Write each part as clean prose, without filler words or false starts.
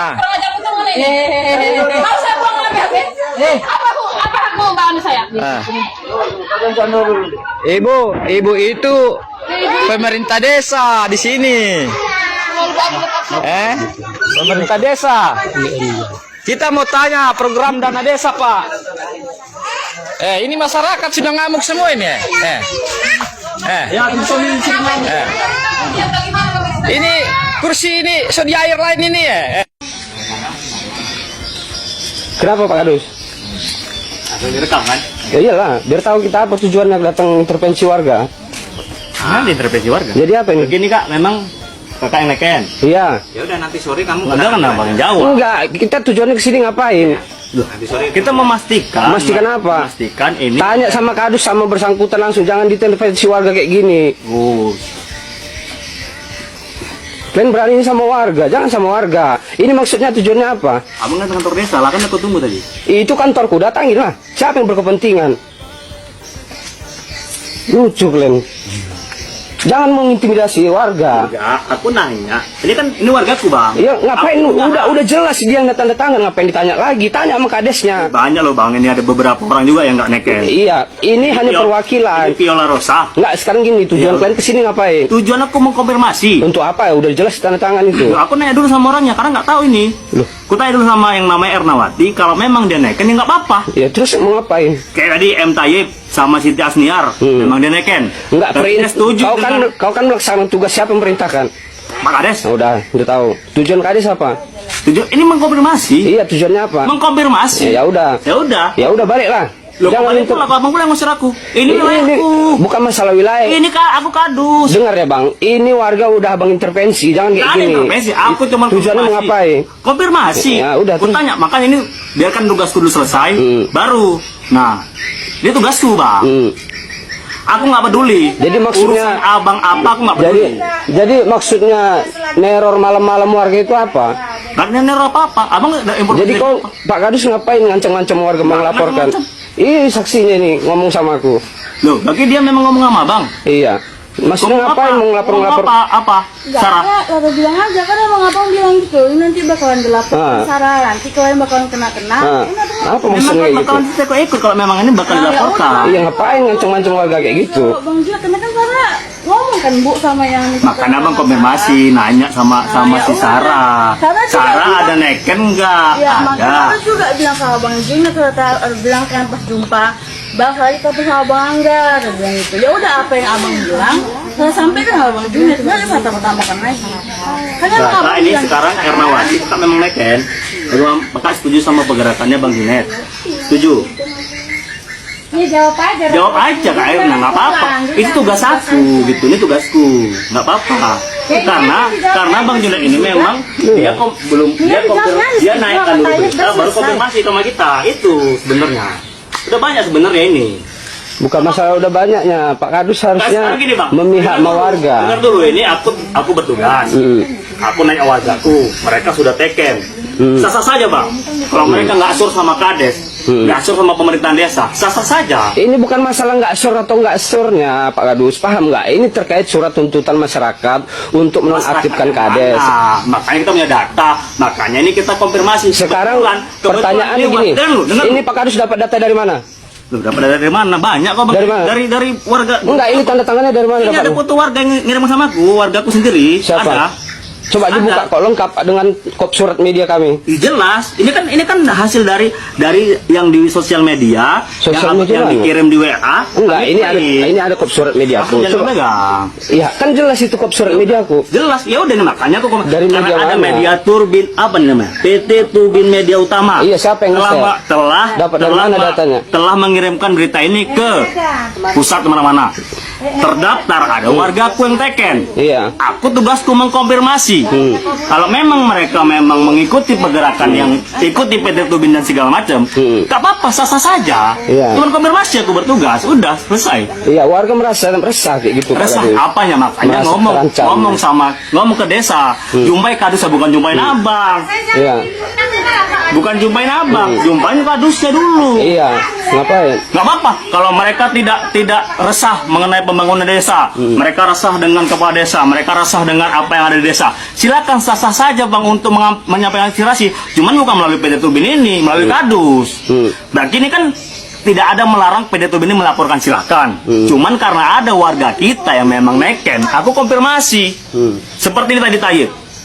Ah. Kurang ajar betul nih. Mau saya buang lagi habis. Apa hakmu bang saya? Ah. Ibu itu pemerintah desa di sini. Pemerintah desa. Kita mau tanya program dana desa, Pak. Ini masyarakat sudah ngamuk semua ini. Ini kursi ini di air lain ini ya. Kenapa Pak Kadus? Direkam kan? Ya iyalah, biar tahu kita apa tujuannya datang intervensi warga. Intervensi warga. Jadi apa ini? Begini Kak, memang kakak yang neken. Iya. Ya udah nanti sore kamu kan abang jawab. Enggak, kita tujuannya ke sini ngapain? Loh, nanti sore kita memastikan. Memastikan apa? Memastikan ini. Tanya sama Kadus sama bersangkutan langsung, jangan diintervensi warga kayak gini. Kalian berani sama warga, jangan sama warga. Ini maksudnya tujuannya apa? Abang kan kantor desa, lah kan aku tunggu tadi. Itu kantorku, datangin lah. Siapa yang berkepentingan? Lucu kalian. Jangan mengintimidasi warga. Enggak, aku nanya. Ini wargaku bang. Iya, ngapain? Udah jelas dia yang tanda tangan, ngapain ditanya lagi? Tanya sama kadesnya. Banyak loh bang, ini ada beberapa orang juga yang nggak neken. Iya, ini hanya perwakilan. Ini Viola Rosa. Enggak, sekarang gini, tujuan kalian kesini ngapain? Tujuan aku mengkonfirmasi. Untuk apa ya? Udah jelas tanda tangan itu. Loh, aku nanya dulu sama orangnya, karena nggak tahu ini. Loh. Aku tanya dulu sama yang namanya Ernawati, kalau memang dia neken ya nggak apa-apa. Ya terus mau ngapain? Kayak tadi M. Tayyip sama Siti Asniar, memang dia neken. Enggak, setuju. Kau kan melaksanakan tugas siapa memerintahkan? Pak Kades. Udah tahu. Tujuan Kades apa? Tujuan ini mengkonfirmasi. Iya, tujuannya apa? Mengkonfirmasi. Ya udah. Ya udah baliklah. Loh, Jangan itu lah abang pulang ngusir aku. Ini ini wilayahku. bukan masalah wilayah. Ini Kak, aku Kadus. Dengar ya Bang, ini warga udah Bang intervensi, jangan kayak Nggak ada gini. intervensi, aku cuma tujuannya mau ngapain? Konfirmasi. Ya udah, aku tanya, makanya ini biarkan tugasku dulu selesai, baru. Nah, ini tugasku bang. Aku nggak peduli. Jadi maksudnya urusan abang apa aku nggak peduli. Jadi maksudnya neror malam-malam warga itu apa? Karena neror apa? Abang nggak ada informasi. Jadi kau Pak Kadus ngapain ngancam-ngancam warga melaporkan? Ih, saksinya nih ngomong sama aku. Loh, berarti dia memang ngomong sama abang? Iya. Maksudnya ngapain mau ngelapor-ngelapor? Enggak, Sarah? lalu bilang aja kan emang abang bilang gitu. Ini nanti bakalan dilapor ke Sarah, nanti kalian bakalan kena. Apa Memang maksudnya kan gitu? bakalan kita ikut kalau memang ini bakal dilaporkan. Iya, ngapain ngancam-ngancam warga kayak gitu? Bang juga karena kan Sarah ngomong kan Bu sama yang Makanya abang konfirmasi, nanya sama si Sarah. Sarah ada neken nggak? Ya, makanya Ada. aku juga bilang sama Bang Jun, bilang kan pas jumpa, Bang saya ketemu sama Bang Angga, dia bilang gitu. Ya udah apa yang abang bilang, saya sampaikan sama Bang Jun, sebenarnya saya tambah-tambahkan lagi. Kan emang abang Nah, ini bilang, sekarang Ernawati kita memang neken. Lalu Maka setuju sama pergerakannya Bang Junet. Setuju? ya jawab aja. Jawab aja Kak Erna, nggak apa-apa. Itu tugas aku, gitu. Ini tugasku, nggak apa-apa. Karena Bang Junet ini memang dia dia naikkan dulu berita, baru konfirmasi sama kita. Itu sebenarnya. Udah banyak sebenarnya ini. Bukan masalah udah banyaknya, Pak Kadus harusnya Sekarang gini, Bang. memihak sama warga. Dengar dulu, ini aku bertugas. Aku nanya wargaku, mereka sudah teken. Sah-sah saja bang. Kalau mereka nggak asur sama kades, nggak asur sama pemerintahan desa, sah-sah saja. Ini bukan masalah nggak sur atau nggak surnya, Pak Kadus, paham nggak? Ini terkait surat tuntutan masyarakat untuk menonaktifkan kades. Makanya kita punya data, makanya ini kita konfirmasi. Sekarang pertanyaannya gini, ini Pak Kadus dapat data dari mana? Loh, dapat dari mana? Banyak kok bang. Dari mana? Dari warga. Enggak, ini tanda tangannya dari mana? Ini ada foto warga yang ngirim sama aku, wargaku sendiri. Siapa? Ada. Coba dibuka kok lengkap dengan kop surat media kami. Jelas, ini kan hasil dari yang di sosial media, yang dikirim di WA. Enggak, ini ada kop surat media aku. Jangan pegang. Iya, kan jelas itu kop surat media aku. Jelas, ya udah makanya aku dari media ada mana? media Turbin apa namanya? PT Turbin Media Utama. Iya, siapa yang dapat dari mana datanya? Telah mengirimkan berita ini ke pusat kemana-mana. Terdaftar ada wargaku yang teken. Iya. Aku tugasku mengkonfirmasi. Kalau memang mereka mengikuti pergerakan yang ikuti PT Turbin dan segala macam, tak apa-apa, sah-sah saja. Iya. Cuman konfirmasi aku bertugas, udah selesai. Iya, warga merasa resah kayak gitu. Resah apanya makanya ngomong ke desa, jumpai kadusnya bukan jumpain abang. Iya. Bukan jumpain abang, jumpain kadusnya dulu. Iya, ngapain? Nggak apa-apa kalau mereka tidak resah mengenai pembangunan desa, mereka resah dengan kepala desa, mereka resah dengan apa yang ada di desa. Silakan sah-sah saja bang untuk menyampaikan aspirasi, cuman bukan melalui PT Turbin ini, melalui Kadus. Berarti ini kan tidak ada melarang PT Turbin ini melaporkan, silakan. Cuman karena ada warga kita yang memang neken, aku konfirmasi. Seperti ini tadi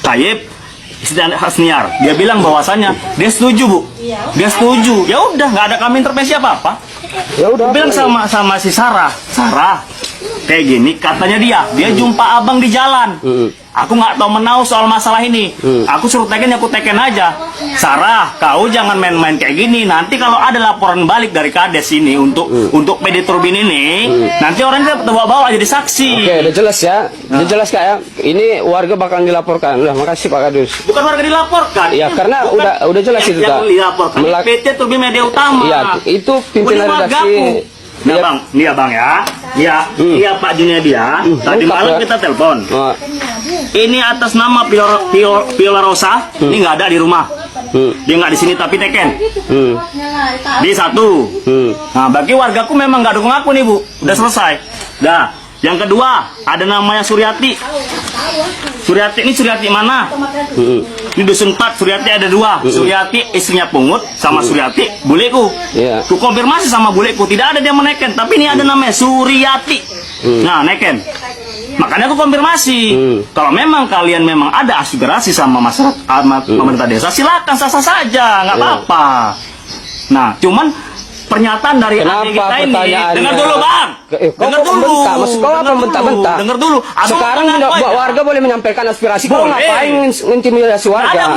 Tayyip Hasniar, dia bilang bahwasannya dia setuju, Bu. Dia setuju. Ya udah, nggak ada kami intervensi apa-apa. Ya udah. Aku bilang sama si Sarah, kayak gini katanya dia jumpa abang di jalan. Aku nggak tahu menau soal masalah ini. Aku suruh teken, aku teken aja. Sarah, kau jangan main-main kayak gini. Nanti kalau ada laporan balik dari Kades ini untuk PD Turbin ini, nanti orangnya bawa jadi saksi. Oke, udah jelas ya. Udah jelas Kak ya. Ini warga bakal dilaporkan. Udah, makasih Pak Kadus. Bukan warga dilaporkan. Iya, karena udah jelas itu Kak. Yang dilaporkan PT Turbin Media Utama. Iya, itu pimpinan redaksi. Nih bang, nih ya bang ya, iya Pak Junia dia. Tadi malam kita telepon. Ini atas nama Viola Rosa, ini nggak ada di rumah. Dia nggak di sini tapi teken. Di satu. Nah, bagi wargaku memang nggak dukung aku nih Bu. Udah selesai. Dah. Yang kedua ada namanya Suryati. Suryati ini Suryati mana? Di dusun 4 Suryati ada 2. Suryati istrinya Pungut sama Suryati buleku. Ku konfirmasi sama buleku tidak ada dia meneken, tapi ini ada namanya Suryati. Nah, neken. Makanya aku konfirmasi. Kalau memang kalian memang ada aspirasi sama masyarakat, pemerintah desa, silakan sah-sah saja, nggak apa-apa. Nah, cuman pernyataan dari adik kita ini, dengar dulu bang, dengar dulu, dengar dulu. Sekarang warga boleh menyampaikan aspirasi. Kau ngapain intimidasi warga?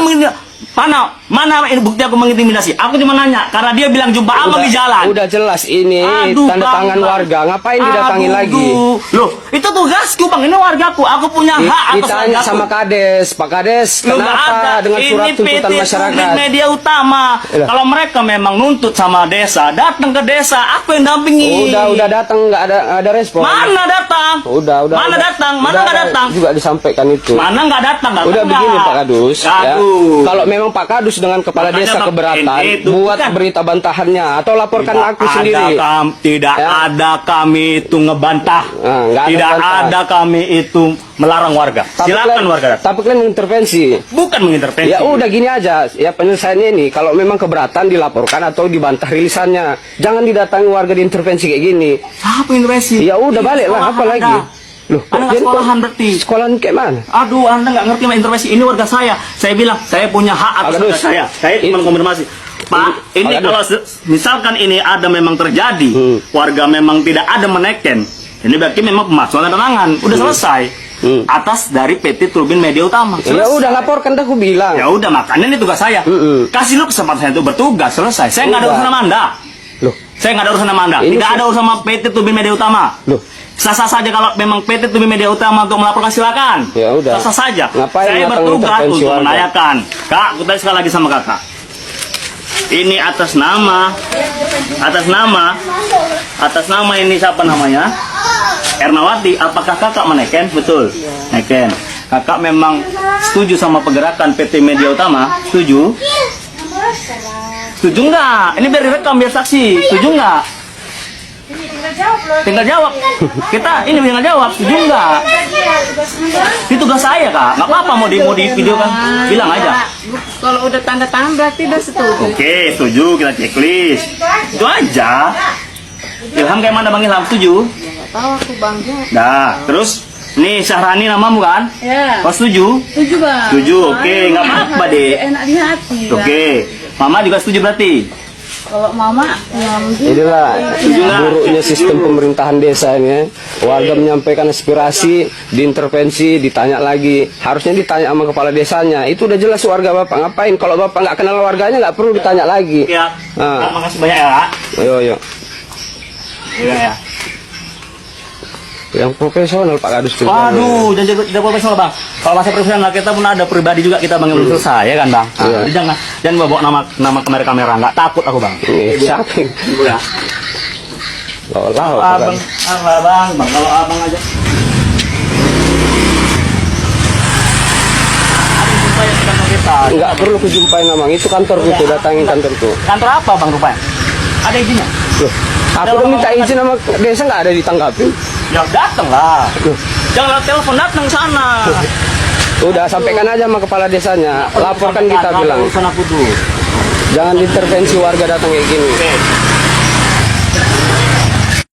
Mana ini bukti aku mengintimidasi? Aku cuma nanya karena dia bilang jumpa abang di jalan. Udah jelas ini tanda tangan warga. Ngapain didatangin lagi? Loh, itu tugasku bang. Ini wargaku. Aku punya hak atas ditanya wargaku. sama Kades, Pak Kades, kenapa dengan surat tuntutan masyarakat? Ini Media Utama. Kalau mereka memang nuntut sama desa, datang ke desa. Aku yang dampingi. Udah datang, nggak ada respon. Mana datang? Mana datang? Mana nggak datang? Juga disampaikan itu. Mana nggak datang? Udah begini Pak Kadus. Ya. Kalau memang Pak Kadus dengan kepala desa keberatan, buat berita bantahannya atau laporkan aku sendiri. Tidak ada kami itu ngebantah. Tidak ada kami itu melarang warga. Silakan warga. Tapi kalian mengintervensi. Bukan mengintervensi. Ya udah gini aja. Ya penyelesaiannya ini kalau memang keberatan dilaporkan atau dibantah rilisannya. Jangan didatangi warga diintervensi kayak gini. Apa intervensi? Ya udah baliklah apa lagi? Loh, Anda nggak sekolahan berarti? Sekolahan kayak mana? Aduh, Anda nggak ngerti sama intervensi. Ini warga saya. Saya bilang, saya punya hak atas warga saya. Saya cuma konfirmasi. Pak, ini kalau misalkan ini ada memang terjadi, warga memang tidak ada meneken, ini berarti memang pemalsuan tanda tangan. Udah selesai. Atas dari PT Turbin Media Utama. Ya udah laporkan dah aku bilang. Ya udah, makanya ini tugas saya. Kasih lu kesempatan saya untuk bertugas, selesai. Saya nggak ada urusan sama Anda. Loh, saya nggak ada urusan sama Anda. Tidak ada urusan sama PT Turbin Media Utama. Loh, sah-sah saja kalau memang PT Turbin Media Utama untuk melaporkan, silakan. Ya udah. Sah-sah saja. Ngapain saya bertugas untuk menanyakan. Kak, aku tanya sekali lagi sama kakak. Ini atas nama ini siapa namanya? Ernawati. Apakah kakak meneken? Betul. Neken. Kakak memang setuju sama pergerakan PT Media Utama? Setuju? Setuju nggak? Ini biar direkam, biar saksi. Setuju nggak? Tinggal jawab. Kita ini tinggal jawab. Setuju nggak? Itu tugas saya kak. Nggak apa-apa mau di video kan? Bilang aja. Kalau udah tanda tangan berarti udah setuju. Oke, setuju. Kita checklist. Itu aja. Ilham kayak mana bang Ilham? Setuju? Nggak tahu aku bangnya. Dah. Terus nih Syahrani namamu kan? Ya. Kau setuju? Setuju bang. Setuju. Oke, nggak apa-apa deh. Enak di hati. Oke. Mama juga setuju berarti? Kalau mama, ya mungkin. inilah buruknya sistem pemerintahan desa ini. Warga menyampaikan aspirasi, diintervensi, ditanya lagi. Harusnya ditanya sama kepala desanya. Itu udah jelas warga bapak. Ngapain? Kalau bapak nggak kenal warganya nggak perlu ditanya lagi. Ya. Nah. Makasih banyak ya. Ayo. Iya ya. Yang profesional Pak Kadus tuh. Waduh, jangan profesional bang. Kalau masa profesional kita pun ada pribadi juga kita bang yang belum selesai ya kan bang. Iya. Jadi jangan bawa nama kamera, nggak takut aku bang. Siapa? Ya. Abang. Bang, kalau abang aja. Nggak perlu kujumpain abang. Itu kantorku tuh, datangin kantorku. Kantor apa bang rupanya? Ada izinnya? Loh, aku udah minta izin sama desa nggak ada ditanggapi. Ya datang lah. Jangan lewat telepon, datang sana. Udah sampaikan aja sama kepala desanya, laporkan kita bilang. Urusan aku tuh. Jangan intervensi warga datang kayak gini. Oke.